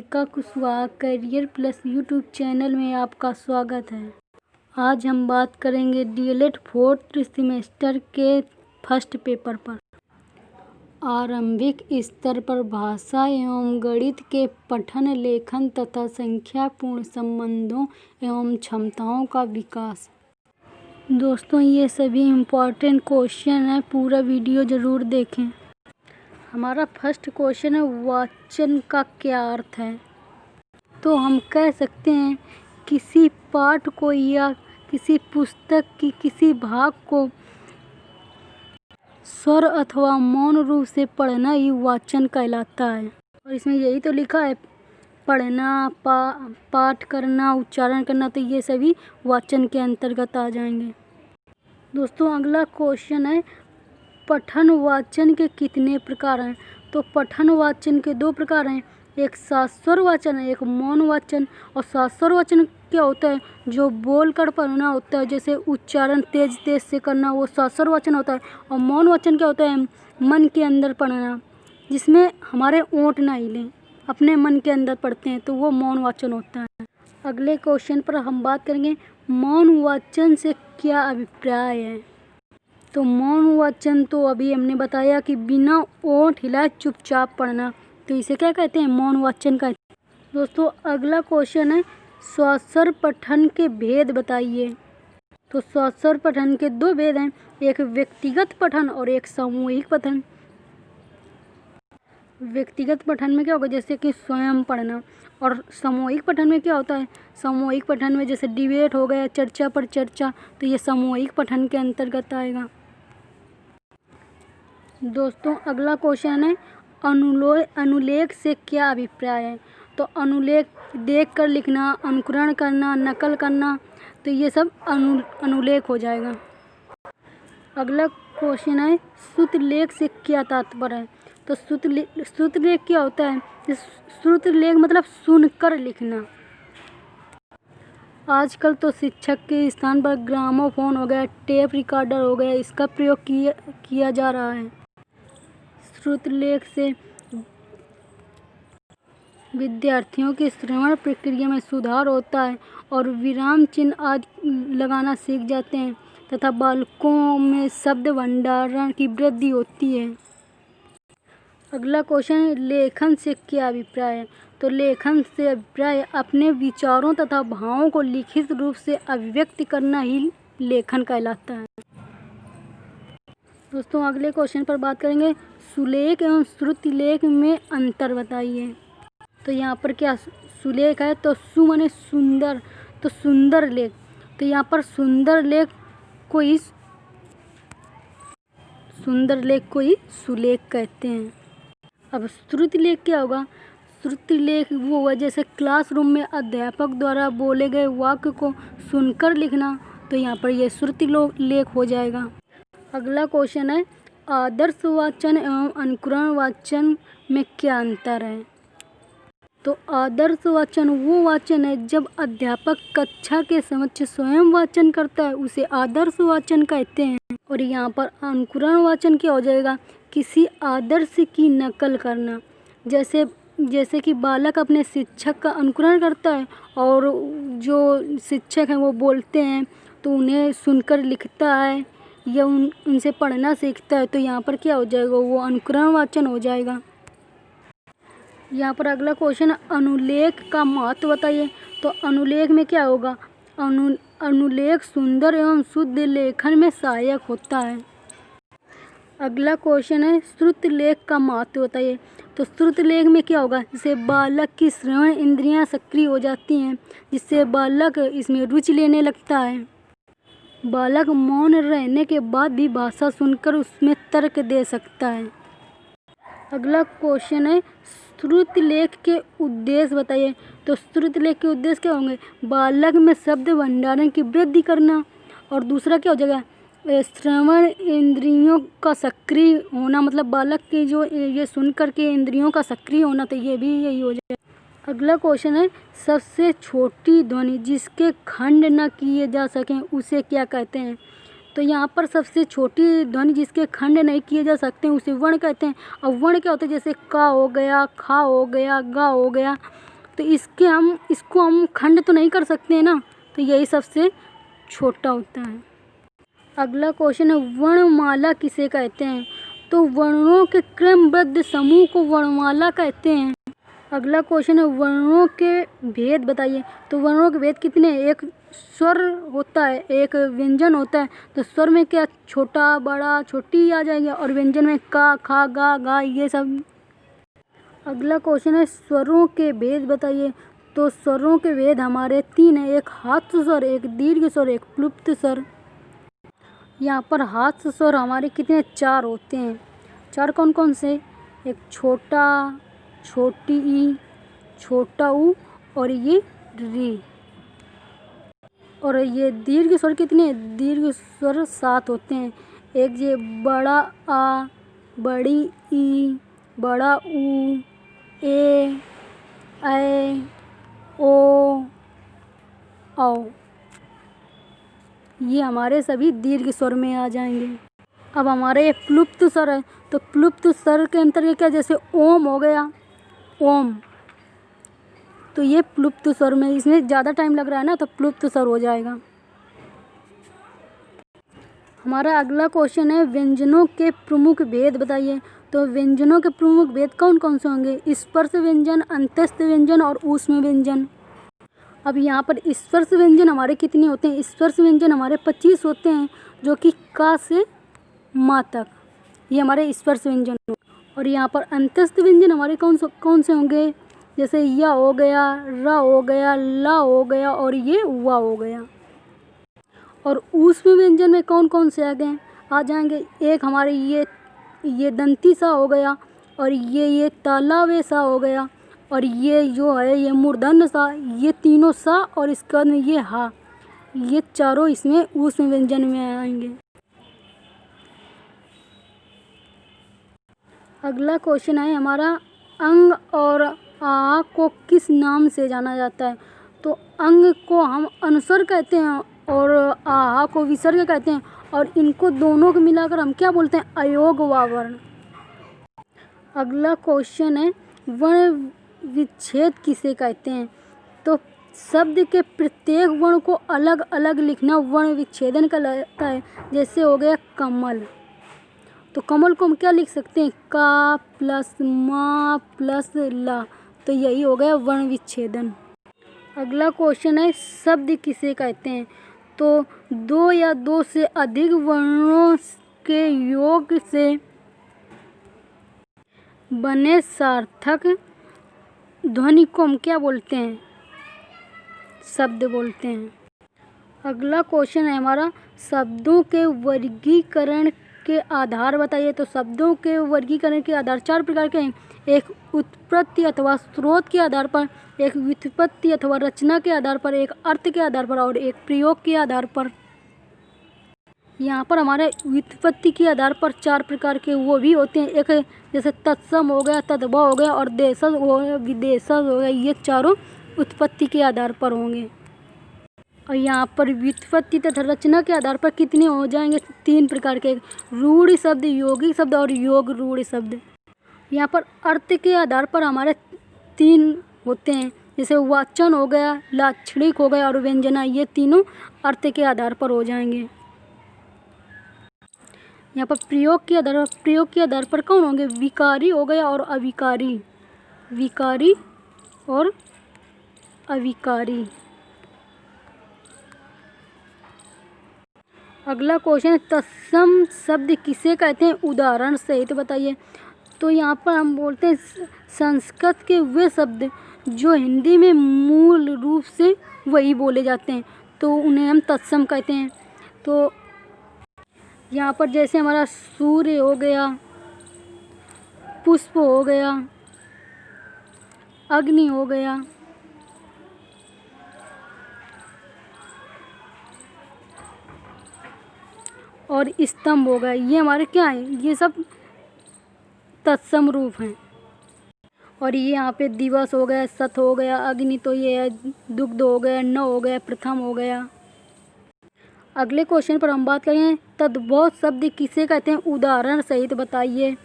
Priyanka Kushwaha career plus YouTube channel में आपका स्वागत है। आज हम बात करेंगे डीएलएड 4th सेमेस्टर के फर्स्ट पेपर पर। आरंभिक स्तर पर भाषा एवं गणित के पठन, लेखन तथा संख्यापूर्ण संबंधों एवं क्षमताओं का विकास। दोस्तों, ये सभी इम्पोर्टेंट क्वेश्चन हैं, पूरा वीडियो ज़रूर देखें। हमारा फर्स्ट क्वेश्चन है, वाचन का क्या अर्थ है। तो हम कह सकते हैं किसी पाठ को या किसी पुस्तक की किसी भाग को स्वर अथवा मौन रूप से पढ़ना ही वाचन कहलाता है। और इसमें यही तो लिखा है, पढ़ना, पाठ करना, उच्चारण करना, तो ये सभी वाचन के अंतर्गत आ जाएंगे। दोस्तों, अगला क्वेश्चन है, पठन वाचन के कितने प्रकार हैं। तो पठन वाचन के 2 प्रकार हैं, एक शास्वर वाचन है, एक मौन वाचन। और शास्वर वाचन क्या होता है, जो बोल कर पढ़ना होता है, जैसे उच्चारण तेज तेज से करना, वो शास्वर वाचन होता है। और मौन वाचन क्या होता है, मन के अंदर पढ़ना, जिसमें हमारे ओंठ ना हिलें, अपने मन के अंदर पढ़ते हैं, तो वो मौन वाचन होता है। अगले क्वेश्चन पर हम बात करेंगे, मौन वाचन से क्या अभिप्राय है। तो मौन वाचन तो अभी हमने बताया कि बिना ओंठ हिलाए चुपचाप पढ़ना, तो इसे क्या कहते हैं, मौन वाचन कहते हैं। दोस्तों, अगला क्वेश्चन है, शास्वर पठन के भेद बताइए। तो शास्वर पठन के 2 भेद हैं, एक व्यक्तिगत पठन और एक सामूहिक पठन। व्यक्तिगत पठन में क्या होगा, जैसे कि स्वयं पढ़ना। और सामूहिक पठन में क्या होता है, सामूहिक पठन में जैसे डिबेट हो गया, चर्चा पर चर्चा, तो ये सामूहिक पठन के अंतर्गत आएगा। दोस्तों, अगला क्वेश्चन है, अनुलेख से क्या अभिप्राय है। तो अनुलेख देख कर लिखना, अनुकरण करना, नकल करना, तो ये सब अनुलेख हो जाएगा। अगला क्वेश्चन है, श्रुतलेख से क्या तात्पर्य है। तो श्रुतलेख क्या होता है, श्रुतलेख मतलब सुनकर लिखना। आजकल तो शिक्षक के स्थान पर ग्रामोफोन हो गया, टेप रिकॉर्डर हो गया, इसका प्रयोग किया जा रहा है। श्रुतलेख से विद्यार्थियों की श्रवण प्रक्रिया में सुधार होता है और विराम चिन्ह आदि लगाना सीख जाते हैं तथा बालकों में शब्द भंडारण की वृद्धि होती है। अगला क्वेश्चन है, लेखन से क्या अभिप्राय है। तो लेखन से अभिप्राय अपने विचारों तथा भावों को लिखित रूप से अभिव्यक्त करना ही लेखन कहलाता है। दोस्तों, अगले क्वेश्चन पर बात करेंगे, सुलेख एवं श्रुतिलेख में अंतर बताइए। तो यहाँ पर क्या सुलेख है, तो सु माने सुंदर, तो सुंदर लेख, तो यहाँ पर सुंदर लेख को ही सुलेख कहते हैं। अब श्रुतिलेख क्या होगा, श्रुतिलेख वो हुआ जैसे क्लासरूम में अध्यापक द्वारा बोले गए वाक्य को सुनकर लिखना, तो यहाँ पर ये श्रुतिलेख हो जाएगा। अगला क्वेश्चन है, आदर्श वाचन एवं अनुकरण वाचन में क्या अंतर है। तो आदर्श वाचन वो वाचन है जब अध्यापक कक्षा के समक्ष स्वयं वाचन करता है, उसे आदर्श वाचन कहते हैं। और यहाँ पर अनुकरण वाचन क्या हो जाएगा, किसी आदर्श की नकल करना, जैसे कि बालक अपने शिक्षक का अनुकरण करता है और जो शिक्षक हैं वो बोलते हैं तो उन्हें सुनकर लिखता है या उनसे पढ़ना सीखता है, तो यहाँ पर क्या हो जाएगा, वो अनुकरण वाचन हो जाएगा। यहाँ पर अगला क्वेश्चन, अनुलेख का महत्व बताइए। तो अनुलेख में क्या होगा, अनुलेख सुंदर एवं शुद्ध लेखन में सहायक होता है। अगला क्वेश्चन है, श्रुतलेख का महत्व बताइए। तो श्रुतलेख में क्या होगा, जैसे बालक की श्रवण इंद्रियां सक्रिय हो जाती हैं, जिससे बालक इसमें रुचि लेने लगता है। बालक मौन रहने के बाद भी भाषा सुनकर उसमें तर्क दे सकता है। अगला क्वेश्चन है, श्रुतलेख के उद्देश्य बताइए। तो श्रुतलेख के उद्देश्य क्या होंगे, बालक में शब्द भंडारण की वृद्धि करना, और दूसरा क्या हो जाएगा, श्रवण इंद्रियों का सक्रिय होना, मतलब बालक की जो ये सुन करके इंद्रियों का सक्रिय होना, तो ये भी यही हो जाएगा। अगला क्वेश्चन है, सबसे छोटी ध्वनि जिसके खंड न किए जा सकें उसे क्या कहते हैं। तो यहाँ पर सबसे छोटी ध्वनि जिसके खंड नहीं किए जा सकते उसे वर्ण कहते हैं। और वर्ण क्या होता है, जैसे का हो गया, खा हो गया, गा हो गया, तो इसको हम खंड तो नहीं कर सकते हैं ना, तो यही सबसे छोटा होता है। अगला क्वेश्चन है वर्णमाला किसे कहते हैं? तो वर्णों के क्रमबद्ध समूह को वर्णमाला कहते हैं। अगला क्वेश्चन है वर्णों के भेद बताइए। तो वर्णों के भेद कितने हैं? एक स्वर होता है, एक व्यंजन होता है। तो स्वर में क्या छोटा, बड़ा, छोटी आ जाएगी, और व्यंजन में का, खा, गा, गा, ये सब। अगला क्वेश्चन है स्वरों के भेद बताइए। तो स्वरों के भेद हमारे 3 हैं, एक हास्य स्वर, एक दीर्घ स्वर, एक प्लुप्त स्वर। यहाँ पर हास्य स्वर हमारे कितने? 4 होते हैं। 4 कौन कौन से? एक छोटा, छोटी ई, छोटा ऊ, और ये री। और ये दीर्घ स्वर कितने? दीर्घ स्वर 7 होते हैं। एक ये बड़ा आ, बड़ी ई, बड़ा ऊ, ए, ऐ, ओ, औ। ये हमारे सभी दीर्घ स्वर में आ जाएंगे। अब हमारे ये प्लुप्त स्वर है। तो प्लुप्त स्वर के अंतर्गत क्या? जैसे ओम हो गया, ओम, तो ये प्लुप्त स्वर में, इसमें ज़्यादा टाइम लग रहा है ना, तो प्लुप्त स्वर हो जाएगा। हमारा अगला क्वेश्चन है व्यंजनों के प्रमुख भेद बताइए। तो व्यंजनों के प्रमुख भेद कौन कौन से होंगे? स्पर्श व्यंजन, अंतस्थ व्यंजन और ऊष्म व्यंजन। अब यहाँ पर स्पर्श व्यंजन हमारे कितने होते हैं? स्पर्श व्यंजन हमारे 25 होते हैं, जो कि का से मा तक, ये हमारे स्पर्श व्यंजन। और यहाँ पर अंतस्थ व्यंजन हमारे कौन से होंगे? जैसे या हो गया, र हो गया, ला हो गया, और ये वा हो गया। और ऊष्म व्यंजन में कौन कौन से आ जाएंगे? एक हमारे ये दंती सा हो गया, और ये तालावे सा हो गया, और ये जो है ये मूर्धन्य सा, ये तीनों सा, और इसके बाद में ये हा, ये चारों इसमें ऊष्म व्यंजन में आएंगे। अगला क्वेश्चन है हमारा अंग और आ को किस नाम से जाना जाता है? तो अंग को हम अनुस्वर कहते हैं, और आ को विसर्ग कहते हैं, और इनको दोनों को मिलाकर हम क्या बोलते हैं? अयोग वावर्ण। अगला क्वेश्चन है वर्ण विच्छेद किसे कहते हैं? तो शब्द के प्रत्येक वर्ण को अलग अलग लिखना वर्ण विच्छेदन कहलाता है। जैसे हो गया कमल, तो कमल को हम क्या लिख सकते हैं? का प्लस मा प्लस ला, तो यही हो गया वर्ण विच्छेदन। अगला क्वेश्चन है शब्द किसे कहते हैं? तो 2 या 2 से अधिक वर्णों के योग से बने सार्थक ध्वनि को हम क्या बोलते हैं? शब्द बोलते हैं। अगला क्वेश्चन है हमारा शब्दों के वर्गीकरण के आधार बताइए। तो शब्दों के वर्गीकरण के आधार 4 प्रकार के हैं। एक उत्पत्ति अथवा स्रोत के आधार पर, एक व्युत्पत्ति अथवा रचना के आधार पर, एक अर्थ के आधार पर, और एक प्रयोग के आधार पर। यहाँ पर हमारे व्युत्पत्ति के आधार पर 4 प्रकार के वो भी होते हैं। एक जैसे तत्सम हो गया, तद्भव हो गया, और देशज हो गया, विदेशज हो गया, ये चारों उत्पत्ति के आधार पर होंगे। और यहाँ पर व्युत्पत्ति तथा रचना के आधार पर कितने हो जाएंगे? 3 प्रकार के, रूढ़ शब्द, यौगिक शब्द, और योग रूढ़ शब्द। यहाँ पर अर्थ के आधार पर हमारे 3 होते हैं, जैसे वाचन हो गया, लाक्षणिक हो गया, और व्यंजना, ये तीनों अर्थ के आधार पर हो जाएंगे। यहाँ पर प्रयोग के आधार पर कौन होंगे? विकारी हो गया और अविकारी, विकारी और अविकारी। अगला क्वेश्चन है तत्सम शब्द किसे कहते हैं? उदाहरण सहित बताइए। तो यहाँ पर हम बोलते हैं संस्कृत के वे शब्द जो हिंदी में मूल रूप से वही बोले जाते हैं, तो उन्हें हम तत्सम कहते हैं। तो यहाँ पर जैसे हमारा सूर्य हो गया, पुष्प हो गया, अग्नि हो गया, और स्तंभ हो गया, ये हमारे क्या हैं? ये सब तत्सम रूप हैं। और ये यहाँ पे दिवस हो गया, सत हो गया, अग्नि, तो ये है दुग्ध हो गया, न हो गया, प्रथम हो गया। अगले क्वेश्चन पर हम बात करेंगे तद्भव शब्द किसे कहते हैं? उदाहरण सहित बताइए।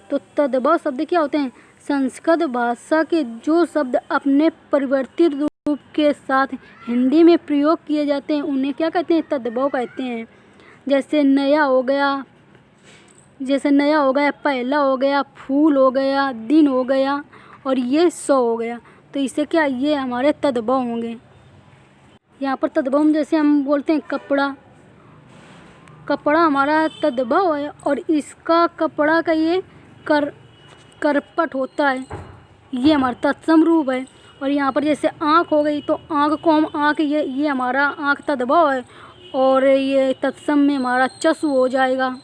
तो तद्भव शब्द क्या होते हैं? संस्कृत भाषा के जो शब्द अपने परिवर्तित रूप के साथ हिंदी में प्रयोग किए जाते हैं उन्हें क्या कहते हैं? तद्भव कहते हैं। जैसे नया हो गया, पहला हो गया, फूल हो गया, दिन हो गया और ये सौ हो गया। तो इससे क्या, ये हमारे तद्भव होंगे। यहाँ पर तद्भव में जैसे हम बोलते हैं कपड़ा, कपड़ा हमारा तद्भव है और इसका कपड़ा का ये करपट होता है, ये हमारा तत्सम रूप है। और यहाँ पर जैसे आँख हो गई तो आँख को हम आँख, ये हमारा आँख तद्भव है और ये तत्सम में हमारा चसु हो जाएगा।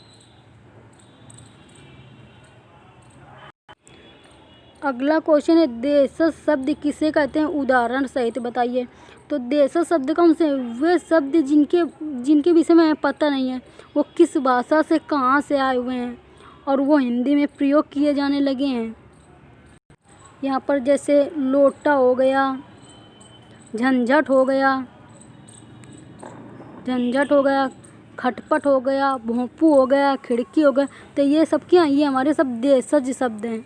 अगला क्वेश्चन है, देशज शब्द किसे कहते हैं? उदाहरण सहित बताइए। तो देशज शब्द कौन से? वे शब्द जिनके विषय में हमें पता नहीं है, वो किस भाषा से कहाँ से आए हुए हैं और वो हिंदी में प्रयोग किए जाने लगे हैं। यहाँ पर जैसे लोटा हो गया, झंझट हो गया, खटपट हो गया, भोंपू हो गया, खिड़की हो गया। तो ये सब क्या, ये हमारे सब देशज शब्द हैं।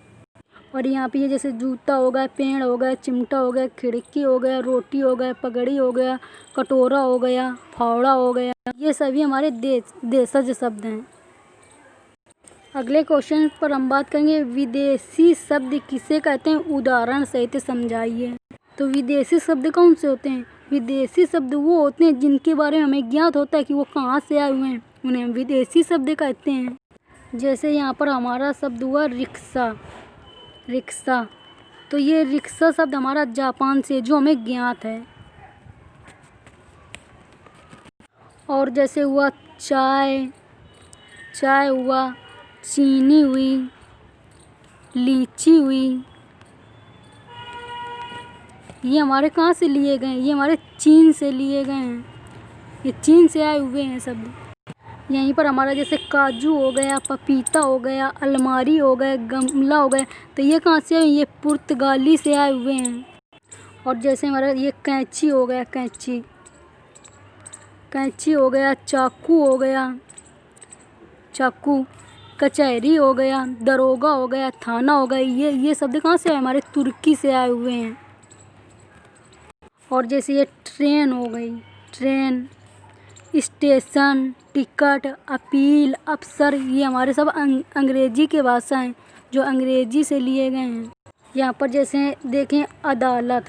और यहाँ पे ये जैसे जूता हो गया, पेड़ हो गया, चिमटा हो गया, खिड़की हो गया, रोटी हो गया, पगड़ी हो गया, कटोरा हो गया, फावड़ा हो गया, ये सभी हमारे देशज शब्द हैं। अगले क्वेश्चन पर हम बात करेंगे, विदेशी शब्द किसे कहते हैं? उदाहरण सहित समझाइए। तो विदेशी शब्द कौन से होते हैं? विदेशी शब्द वो होते हैं जिनके बारे में हमें ज्ञात होता है कि वो कहाँ से आए हुए हैं, उन्हें हम विदेशी शब्द कहते हैं। जैसे यहाँ पर हमारा शब्द हुआ रिक्शा। तो ये रिक्शा शब्द हमारा जापान से, जो हमें ज्ञात है। और जैसे हुआ चाय हुआ, चीनी हुई, लीची हुई, ये हमारे कहाँ से लिए गए हैं? ये हमारे चीन से लिए गए हैं, ये चीन से आए हुए हैं शब्द। यहीं पर हमारा जैसे काजू हो गया, पपीता हो गया, अलमारी हो गया, गमला हो गया, तो ये कहाँ से आए? ये पुर्तगाली से आए हुए हैं। और जैसे हमारा ये कैंची हो गया, कैंची हो गया, चाकू हो गया, कचहरी हो गया, दरोगा हो गया, थाना हो गया, ये शब्द कहाँ से आए? हमारे तुर्की से आए हुए हैं। और जैसे ये ट्रेन हो गई, स्टेशन, टिकट, अपील, अफसर, ये हमारे सब अंग्रेजी के भाषा हैं, जो अंग्रेजी से लिए गए हैं। यहाँ पर जैसे देखें अदालत,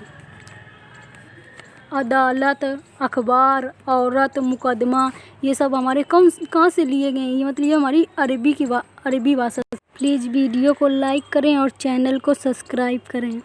अखबार, औरत, मुकदमा, ये सब हमारे कहाँ से लिए गए हैं? ये मतलब ये हमारी अरबी भाषा। प्लीज़ वीडियो को लाइक करें और चैनल को सब्सक्राइब करें।